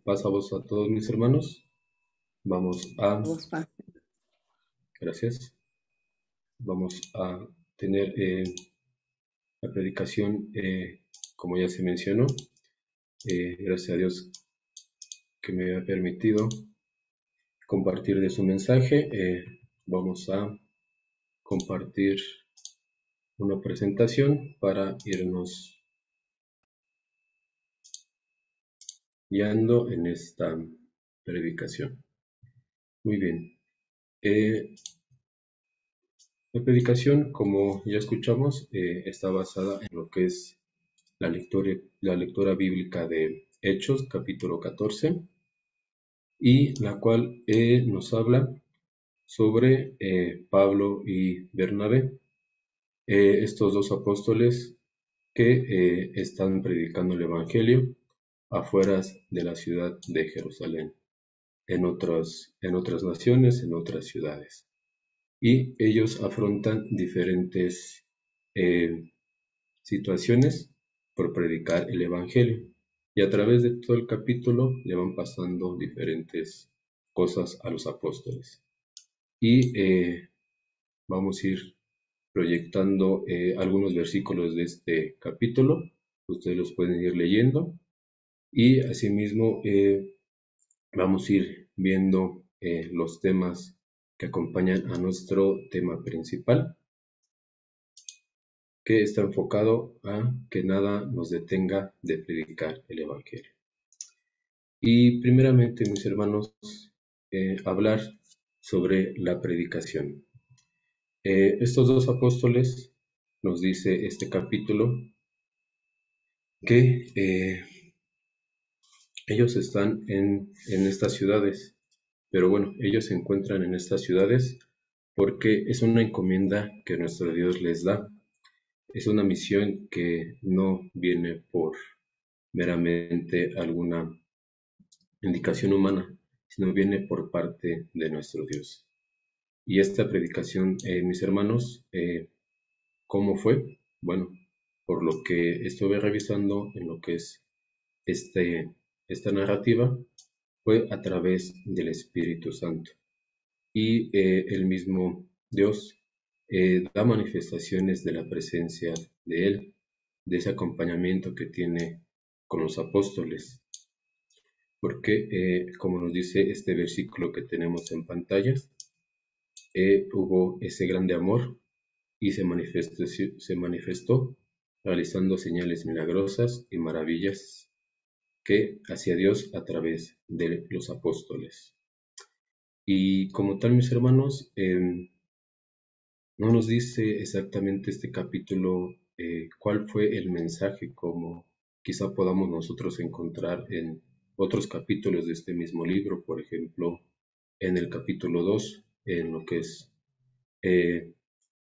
Paz a vos a todos mis hermanos. Vamos a, Vos, pa. gracias, vamos a tener la predicación, como ya se mencionó. Gracias a Dios que me ha permitido compartir de su mensaje. Vamos a compartir una presentación para irnos guiando en esta predicación. Muy bien. La predicación, como ya escuchamos, está basada en lo que es la lectura bíblica de Hechos, capítulo 14, y la cual nos habla sobre Pablo y Bernabé, estos dos apóstoles que están predicando el Evangelio afueras de la ciudad de Jerusalén, en otras naciones, en otras ciudades. Y ellos afrontan diferentes eh, situaciones por predicar el Evangelio. Y a través de todo el capítulo le van pasando diferentes cosas a los apóstoles. Y vamos a ir proyectando algunos versículos de este capítulo. Ustedes los pueden ir leyendo. Y asimismo vamos a ir viendo los temas que acompañan a nuestro tema principal, que está enfocado a que nada nos detenga de predicar el Evangelio. Y primeramente, mis hermanos, hablar sobre la predicación. Estos dos apóstoles, nos dice este capítulo, que ellos están en estas ciudades, pero bueno, ellos se encuentran en estas ciudades porque es una encomienda que nuestro Dios les da. Es una misión que no viene por meramente alguna indicación humana, sino viene por parte de nuestro Dios. Y esta predicación, mis hermanos, ¿cómo fue? Bueno, por lo que estuve revisando en lo que es esta narrativa, fue a través del Espíritu Santo. Y el mismo Dios da manifestaciones de la presencia de Él, de ese acompañamiento que tiene con los apóstoles. Porque, como nos dice este versículo que tenemos en pantallas, hubo ese grande amor y se manifestó realizando señales milagrosas y maravillas que hacía Dios a través de los apóstoles. Y como tal, mis hermanos, no nos dice exactamente este capítulo cuál fue el mensaje, como quizá podamos nosotros encontrar en otros capítulos de este mismo libro, por ejemplo, en el capítulo 2, en lo que es eh,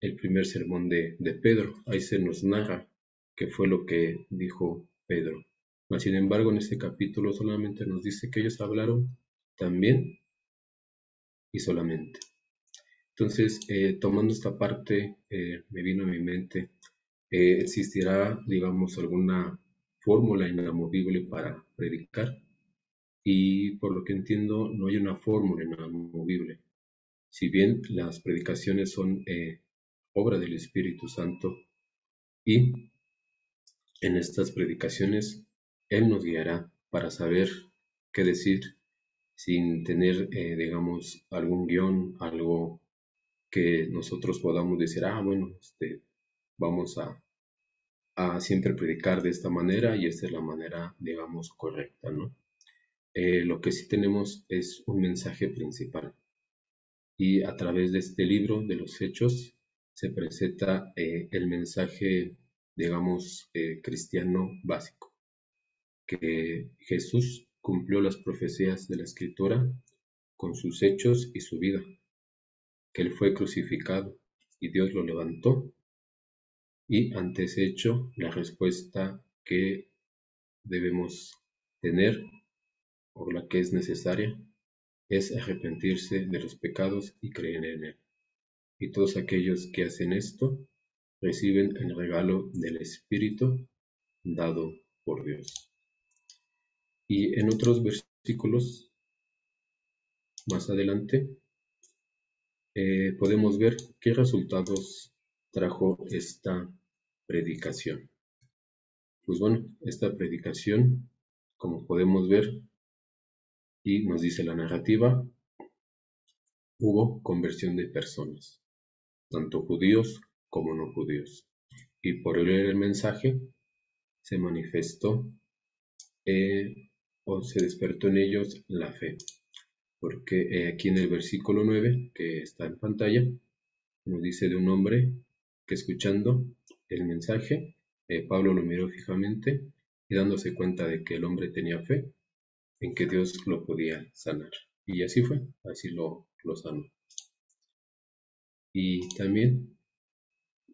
el primer sermón de Pedro. Ahí se nos narra qué fue lo que dijo Pedro. Mas, sin embargo, en este capítulo solamente nos dice que ellos hablaron también y solamente. Entonces, tomando esta parte, me vino a mi mente, existirá, digamos, alguna fórmula inamovible para predicar, y por lo que entiendo, no hay una fórmula inamovible. Si bien las predicaciones son obra del Espíritu Santo, y en estas predicaciones Él nos guiará para saber qué decir sin tener, digamos, algún guión, algo que nosotros podamos decir, bueno, vamos a siempre predicar de esta manera y esta es la manera, digamos, correcta, ¿no? Lo que sí tenemos es un mensaje principal, y a través de este libro de los Hechos se presenta el mensaje, digamos, cristiano básico, que Jesús cumplió las profecías de la Escritura con sus hechos y su vida, que Él fue crucificado y Dios lo levantó. Y ante ese hecho, la respuesta que debemos tener, o la que es necesaria, es arrepentirse de los pecados y creer en Él. Y todos aquellos que hacen esto reciben el regalo del Espíritu dado por Dios. Y en otros versículos más adelante podemos ver qué resultados trajo esta predicación. Pues bueno, esta predicación, como podemos ver y nos dice la narrativa, hubo conversión de personas, tanto judíos como no judíos. Y por leer el mensaje se manifestó o se despertó en ellos la fe. Porque aquí en el versículo 9 que está en pantalla, nos dice de un hombre que escuchando el mensaje, Pablo lo miró fijamente y dándose cuenta de que el hombre tenía fe en que Dios lo podía sanar. Y así fue, así lo sanó. Y también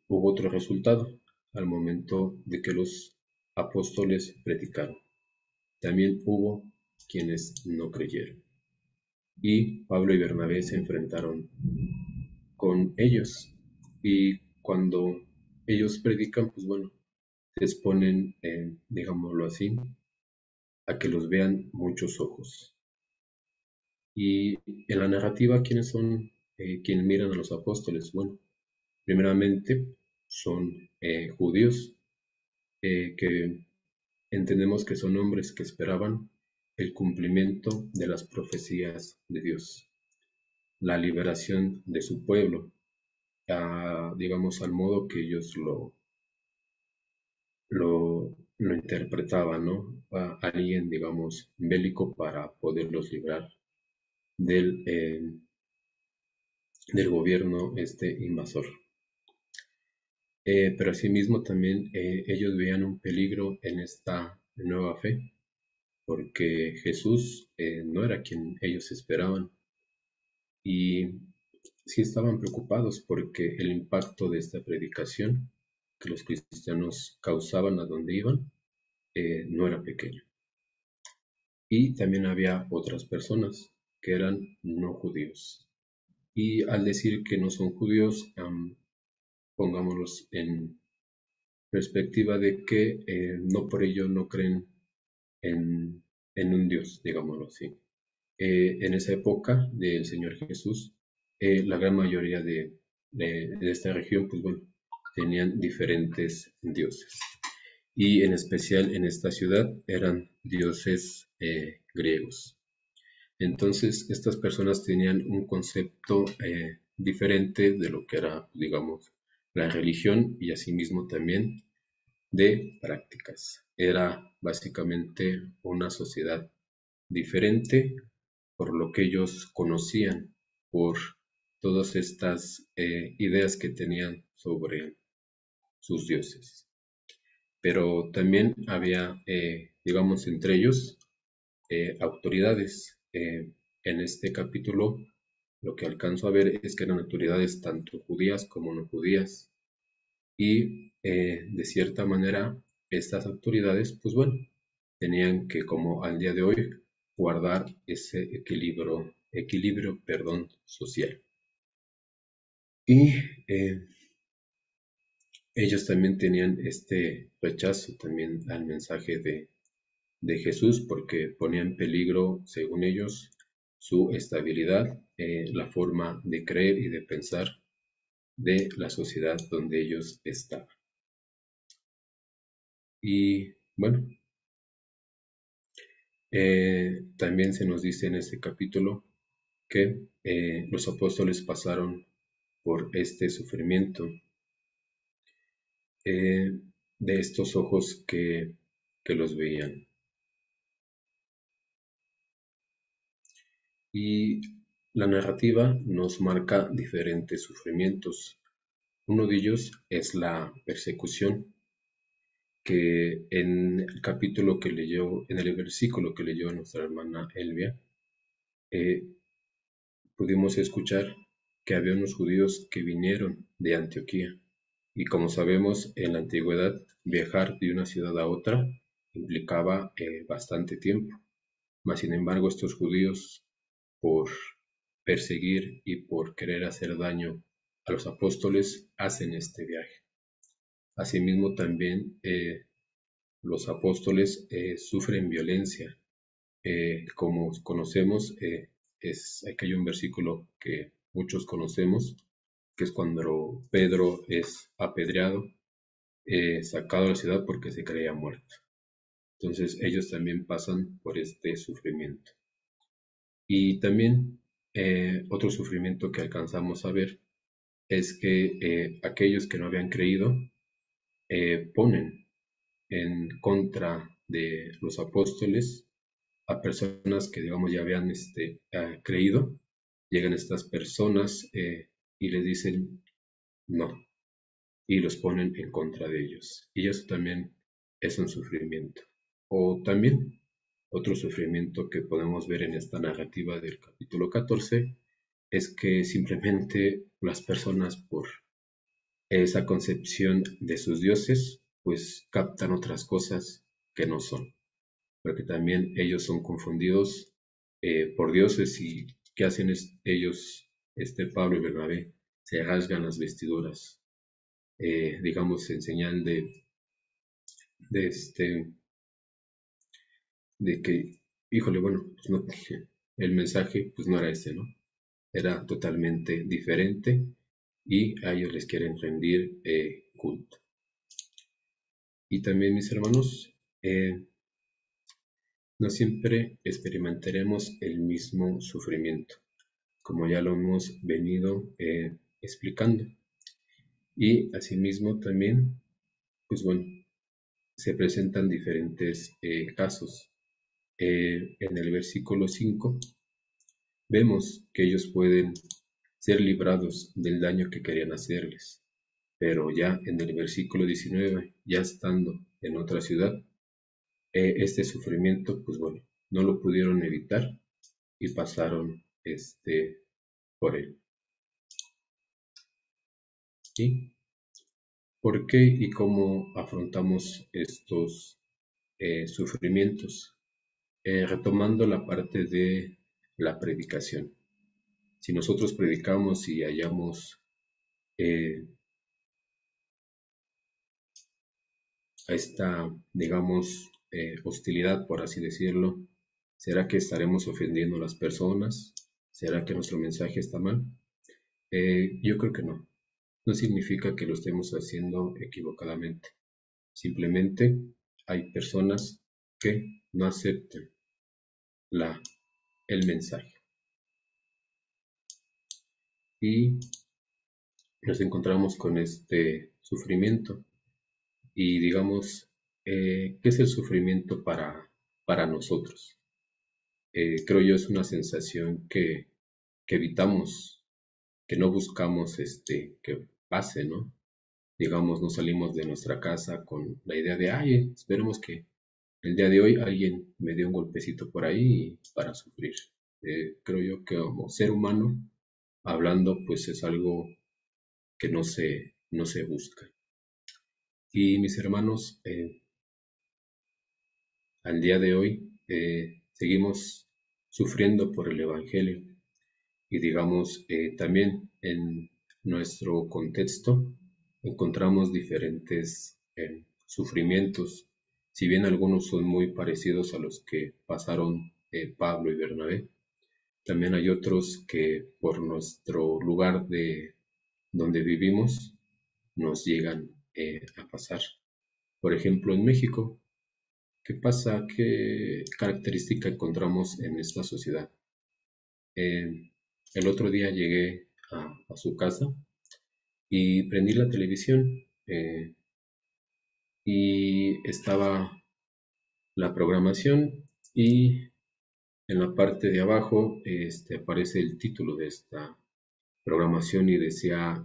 hubo otro resultado al momento de que los apóstoles predicaron. También hubo quienes no creyeron. Y Pablo y Bernabé se enfrentaron con ellos. Y cuando ellos predican, pues bueno, se exponen, digámoslo así, a que los vean muchos ojos. Y en la narrativa, ¿quiénes son quienes miran a los apóstoles? Bueno, primeramente son judíos que entendemos que son hombres que esperaban el cumplimiento de las profecías de Dios, la liberación de su pueblo, digamos, al modo que ellos lo interpretaban, ¿no? A alguien, digamos, bélico para poderlos librar del, del gobierno invasor. Pero asimismo también ellos veían un peligro en esta nueva fe, porque Jesús no era quien ellos esperaban y sí estaban preocupados porque el impacto de esta predicación que los cristianos causaban a donde iban no era pequeño. Y también había otras personas que eran no judíos. Y al decir que no son judíos, pongámoslos en perspectiva de que no por ello no creen en, en un Dios, digámoslo así. En esa época del Señor Jesús, la gran mayoría de esta región, pues bueno, tenían diferentes dioses. Y en especial en esta ciudad eran dioses griegos. Entonces, estas personas tenían un concepto diferente de lo que era, digamos, la religión y asimismo también de prácticas. Era básicamente una sociedad diferente por lo que ellos conocían, por todas estas ideas que tenían sobre sus dioses. Pero también había, digamos, entre ellos autoridades. En este capítulo lo que alcanzo a ver es que eran autoridades tanto judías como no judías. Y de cierta manera estas autoridades, pues bueno, tenían que, como al día de hoy, guardar ese equilibrio, perdón, social. Y ellos también tenían este rechazo también al mensaje de Jesús porque ponía en peligro, según ellos, su estabilidad, la forma de creer y de pensar de la sociedad donde ellos estaban. Y bueno, también se nos dice en este capítulo que los apóstoles pasaron por este sufrimiento de estos ojos que los veían. Y la narrativa nos marca diferentes sufrimientos. Uno de ellos es la persecución, que en el capítulo que leyó, en el versículo que leyó nuestra hermana Elvia, eh, pudimos escuchar que había unos judíos que vinieron de Antioquía. Y como sabemos, en la antigüedad, viajar de una ciudad a otra implicaba bastante tiempo. Mas, sin embargo, estos judíos, por perseguir y por querer hacer daño a los apóstoles, hacen este viaje. Asimismo, también los apóstoles sufren violencia como conocemos, aquí hay un versículo que muchos conocemos, que es cuando Pedro es apedreado, sacado de la ciudad porque se creía muerto. Entonces ellos también pasan por este sufrimiento. Y también otro sufrimiento que alcanzamos a ver es que aquellos que no habían creído ponen en contra de los apóstoles a personas que, digamos, ya habían creído. Llegan estas personas y les dicen no, y los ponen en contra de ellos. Y eso también es un sufrimiento. O también otro sufrimiento que podemos ver en esta narrativa del capítulo 14 es que simplemente las personas por esa concepción de sus dioses pues captan otras cosas que no son, porque también ellos son confundidos por dioses y ¿qué hacen ellos, Pablo y Bernabé? Se rasgan las vestiduras, digamos, en señal de, este, de que, híjole, bueno, pues no, el mensaje pues no era ese, ¿no? Era totalmente diferente y a ellos les quieren rendir culto. Y también, mis hermanos, no siempre experimentaremos el mismo sufrimiento, como ya lo hemos venido explicando. Y asimismo también, pues bueno, se presentan diferentes casos. En el versículo 5 vemos que ellos pueden ser librados del daño que querían hacerles, pero ya en el versículo 19, ya estando en otra ciudad, este sufrimiento, pues bueno, no lo pudieron evitar y pasaron por él. ¿Y por qué y cómo afrontamos estos sufrimientos? Retomando la parte de la predicación. Si nosotros predicamos y hallamos eh, esta, digamos, hostilidad, por así decirlo, ¿será que estaremos ofendiendo a las personas? ¿Será que nuestro mensaje está mal? Yo creo que no. No significa que lo estemos haciendo equivocadamente. Simplemente hay personas que no aceptan el mensaje. Y nos encontramos con este sufrimiento. Y digamos, ¿qué es el sufrimiento para nosotros? Creo yo es una sensación que evitamos, que no buscamos que pase, ¿no? Digamos, no salimos de nuestra casa con la idea de, ay, esperemos que el día de hoy alguien me dé un golpecito por ahí para sufrir. Creo yo que como ser humano, hablando, pues es algo que no se busca. Y mis hermanos, al día de hoy seguimos sufriendo por el Evangelio y digamos, también en nuestro contexto encontramos diferentes sufrimientos, si bien algunos son muy parecidos a los que pasaron Pablo y Bernabé, también hay otros que por nuestro lugar de donde vivimos nos llegan a pasar. Por ejemplo, en México, ¿qué pasa? ¿Qué característica encontramos en esta sociedad? El otro día llegué a su casa y prendí la televisión y estaba la programación y en la parte de abajo aparece el título de esta programación y decía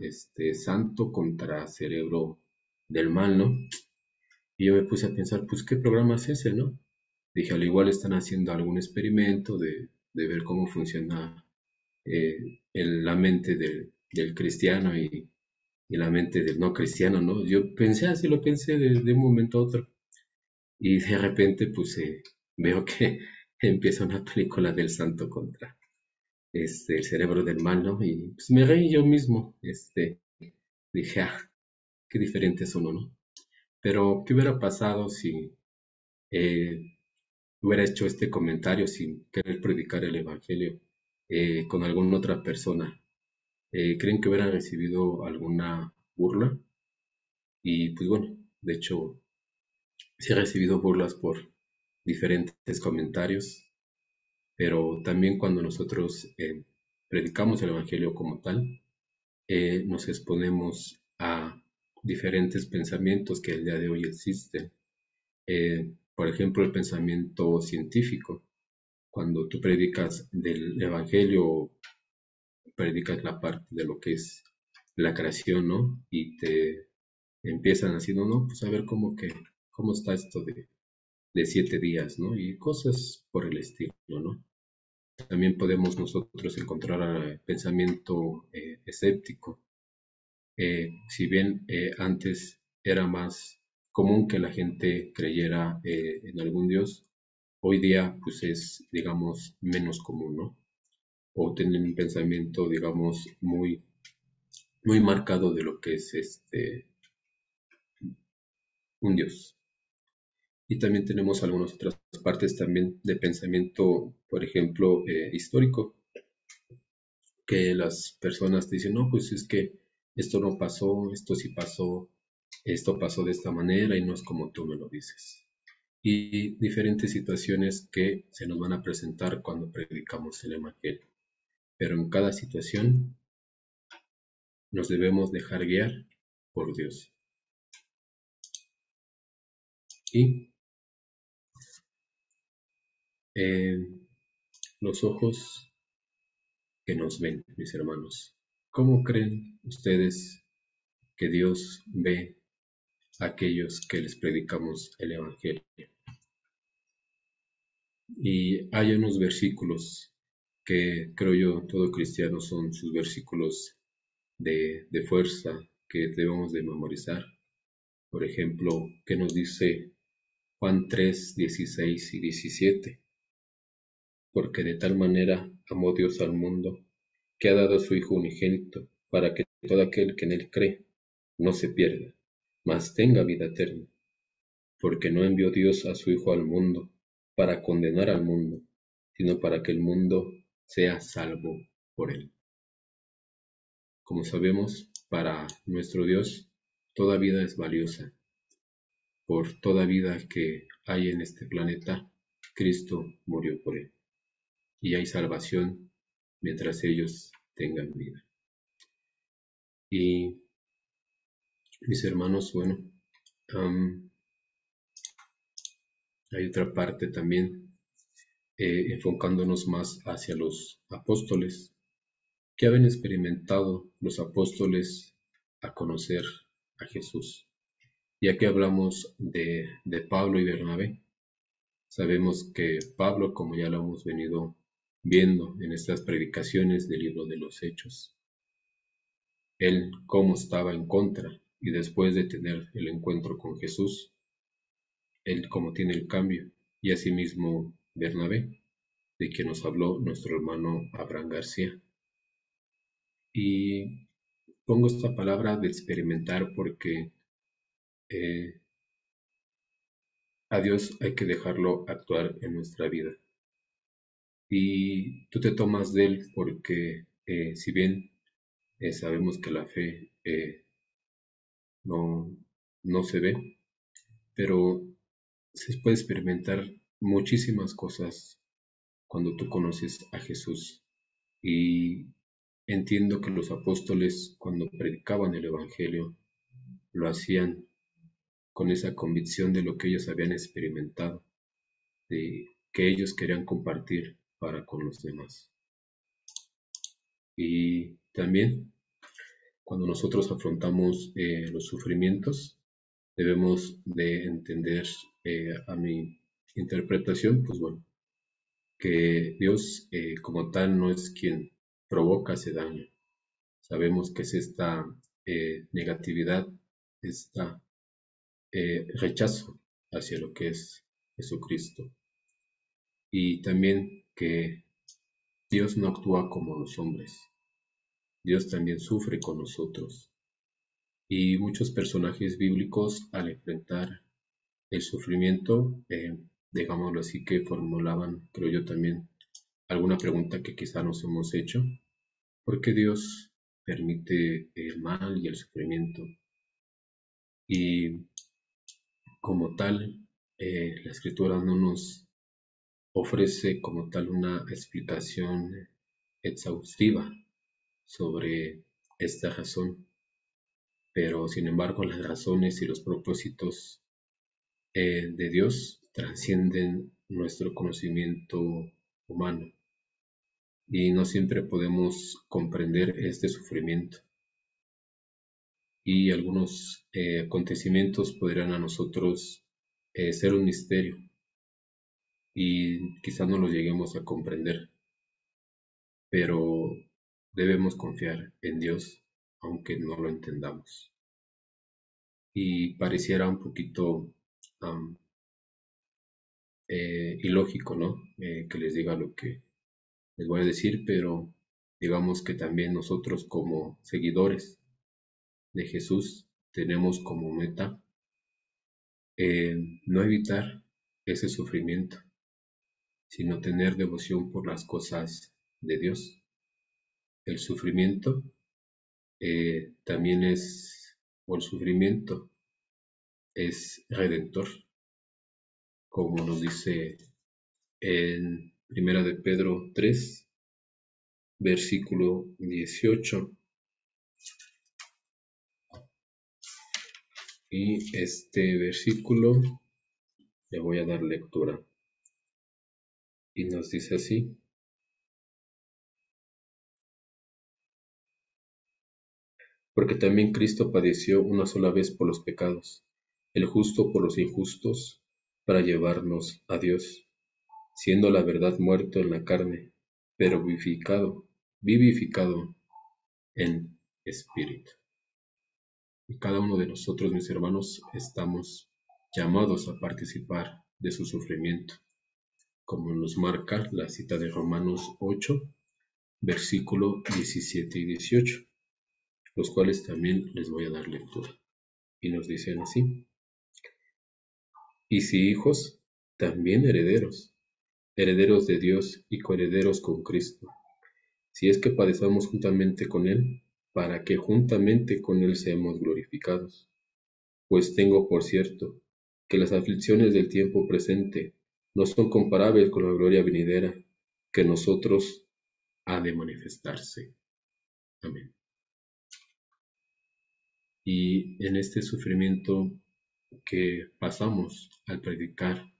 Santo contra Cerebro del Mal, ¿no? Y yo me puse a pensar, pues, ¿qué programa es ese, no? Dije, al igual están haciendo algún experimento de ver cómo funciona la mente del cristiano y la mente del no cristiano, ¿no? Yo pensé así, lo pensé de un momento a otro. Y de repente, pues, veo que empieza una película del santo contra el cerebro del mal, ¿no? Y pues me reí yo mismo, dije, qué diferente es uno, ¿no? Pero, ¿qué hubiera pasado si hubiera hecho este comentario sin querer predicar el Evangelio con alguna otra persona, ¿creen que hubieran recibido alguna burla? Y pues bueno, de hecho, sí he recibido burlas por diferentes comentarios, pero también cuando nosotros predicamos el Evangelio como tal, nos exponemos a diferentes pensamientos que el día de hoy existen. Por ejemplo, el pensamiento científico. Cuando tú predicas del Evangelio, predicas la parte de lo que es la creación, ¿no? Y te empiezan haciendo, no, pues a ver cómo está esto de 7 días, ¿no? Y cosas por el estilo, ¿no? También podemos nosotros encontrar pensamiento escéptico. Si bien antes era más común que la gente creyera en algún Dios, hoy día pues es, digamos, menos común, ¿no? O tener un pensamiento, digamos, muy marcado de lo que es un Dios. Y también tenemos algunas otras partes también de pensamiento, por ejemplo, histórico, que las personas te dicen, no, pues es que esto no pasó, esto sí pasó, esto pasó de esta manera y no es como tú me lo dices. Y diferentes situaciones que se nos van a presentar cuando predicamos el Evangelio. Pero en cada situación nos debemos dejar guiar por Dios. Y eh, los ojos que nos ven, mis hermanos. ¿Cómo creen ustedes que Dios ve a aquellos que les predicamos el Evangelio? Y hay unos versículos que creo yo todo cristiano son sus versículos de fuerza que debemos de memorizar. Por ejemplo, que nos dice Juan 3, 16 y 17. Porque de tal manera amó Dios al mundo, que ha dado a su Hijo unigénito, para que todo aquel que en él cree no se pierda, mas tenga vida eterna. Porque no envió Dios a su Hijo al mundo para condenar al mundo, sino para que el mundo sea salvo por él. Como sabemos, para nuestro Dios, toda vida es valiosa. Por toda vida que hay en este planeta, Cristo murió por él. Y hay salvación mientras ellos tengan vida. Y mis hermanos, bueno, hay otra parte también, enfocándonos más hacia los apóstoles. ¿Qué habían experimentado los apóstoles a conocer a Jesús? Ya que hablamos de Pablo y Bernabé, sabemos que Pablo, como ya lo hemos venido viendo en estas predicaciones del libro de los Hechos, él cómo estaba en contra y después de tener el encuentro con Jesús, él cómo tiene el cambio y asimismo Bernabé, de quien nos habló nuestro hermano Abraham García. Y pongo esta palabra de experimentar porque eh, a Dios hay que dejarlo actuar en nuestra vida. Y tú te tomas de Él porque si bien sabemos que la fe no, no se ve, pero se puede experimentar muchísimas cosas cuando tú conoces a Jesús. Y entiendo que los apóstoles cuando predicaban el Evangelio lo hacían con esa convicción de lo que ellos habían experimentado, de que ellos querían compartir para con los demás. Y también cuando nosotros afrontamos los sufrimientos, debemos de entender a mi interpretación, pues bueno, que Dios como tal no es quien provoca ese daño. Sabemos que es esta negatividad, este rechazo hacia lo que es Jesucristo. Y también que Dios no actúa como los hombres. Dios también sufre con nosotros. Y muchos personajes bíblicos al enfrentar el sufrimiento digámoslo así, que formulaban, creo yo también, alguna pregunta que quizá nos hemos hecho. ¿Por qué Dios permite el mal y el sufrimiento? Y como tal, la escritura no nos ofrece como tal una explicación exhaustiva sobre esta razón, pero sin embargo las razones y los propósitos de Dios trascienden nuestro conocimiento humano y no siempre podemos comprender este sufrimiento y algunos acontecimientos podrían a nosotros ser un misterio y quizá no lo lleguemos a comprender, pero debemos confiar en Dios aunque no lo entendamos. Y pareciera un poquito am, ilógico, ¿no? Que les diga lo que les voy a decir, pero digamos que también nosotros como seguidores de Jesús tenemos como meta no evitar ese sufrimiento, sino tener devoción por las cosas de Dios. El sufrimiento también es, o el sufrimiento es redentor, como nos dice en Primera de Pedro 3, versículo 18. Y este versículo le voy a dar lectura. Y nos dice así: porque también Cristo padeció una sola vez por los pecados, el justo por los injustos, para llevarnos a Dios, siendo la verdad muerto en la carne, pero vivificado en espíritu. Y cada uno de nosotros, mis hermanos, estamos llamados a participar de su sufrimiento, como nos marca la cita de Romanos 8, versículo 17 y 18, los cuales también les voy a dar lectura. Y nos dicen así: y si hijos, también herederos, herederos de Dios y coherederos con Cristo, si es que padecemos juntamente con Él, para que juntamente con Él seamos glorificados. Pues tengo por cierto que las aflicciones del tiempo presente no son comparables con la gloria venidera que en nosotros ha de manifestarse. Amén. Y en este sufrimiento que pasamos al predicar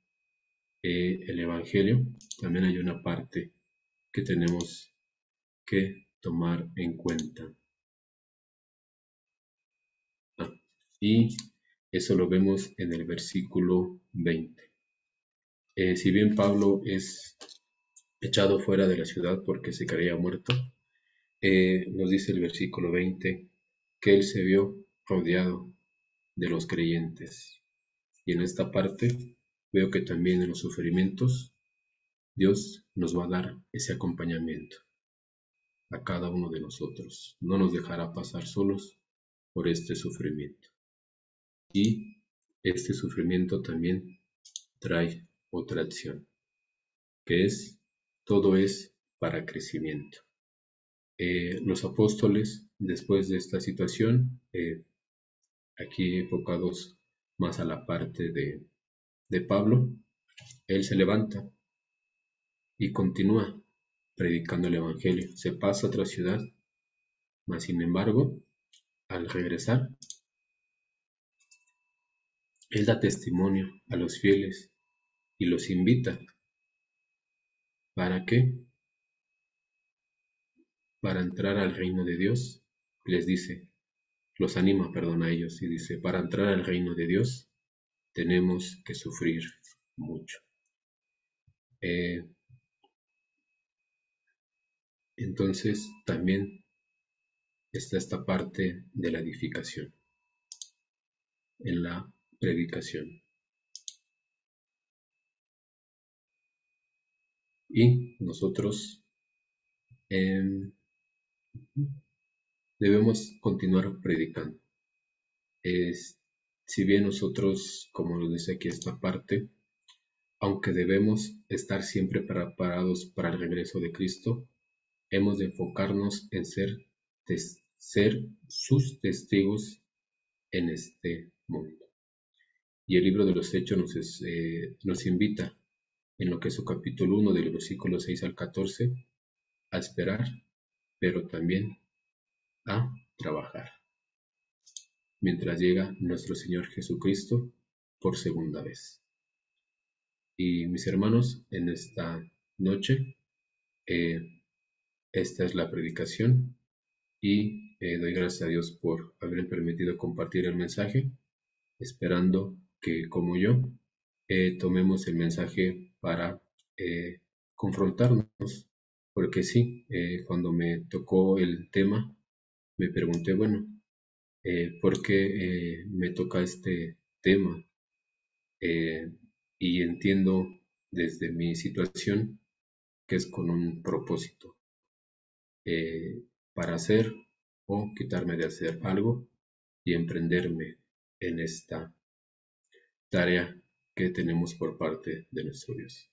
el Evangelio, también hay una parte que tenemos que tomar en cuenta. Y eso lo vemos en el versículo 20. Si bien Pablo es echado fuera de la ciudad porque se creía muerto, nos dice el versículo 20 que él se vio rodeado de los creyentes. Y en esta parte veo que también en los sufrimientos Dios nos va a dar ese acompañamiento a cada uno de nosotros. No nos dejará pasar solos por este sufrimiento. Y este sufrimiento también trae otra acción, que es: todo es para crecimiento. Los apóstoles, después de esta situación, aquí enfocados más a la parte de Pablo, él se levanta y continúa predicando el Evangelio. Se pasa a otra ciudad, mas sin embargo, al regresar, él da testimonio a los fieles y los invita. ¿Para qué? Para entrar al reino de Dios. Les dice, los anima, perdón, a ellos, y dice: para entrar al reino de Dios tenemos que sufrir mucho. Entonces también está esta parte de la edificación en la predicación. Y nosotros debemos continuar predicando. Si bien nosotros, como lo dice aquí esta parte, aunque debemos estar siempre preparados para el regreso de Cristo, hemos de enfocarnos en ser sus testigos en este mundo. Y el libro de los Hechos nos invita, en lo que es su capítulo 1, del versículo 6 al 14, a esperar, pero también a trabajar, mientras llega nuestro Señor Jesucristo por segunda vez. Y mis hermanos, en esta noche, eh, esta es la predicación y doy gracias a Dios por haberme permitido compartir el mensaje, esperando que, como yo, tomemos el mensaje para confrontarnos, porque sí, cuando me tocó el tema, me pregunté, bueno, ¿por qué me toca este tema? Eh, y entiendo desde mi situación que es con un propósito, eh, para hacer o quitarme de hacer algo y emprenderme en esta tarea que tenemos por parte de nuestro Dios.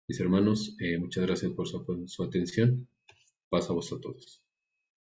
Mis hermanos, muchas gracias por su atención. Paz a vosotros.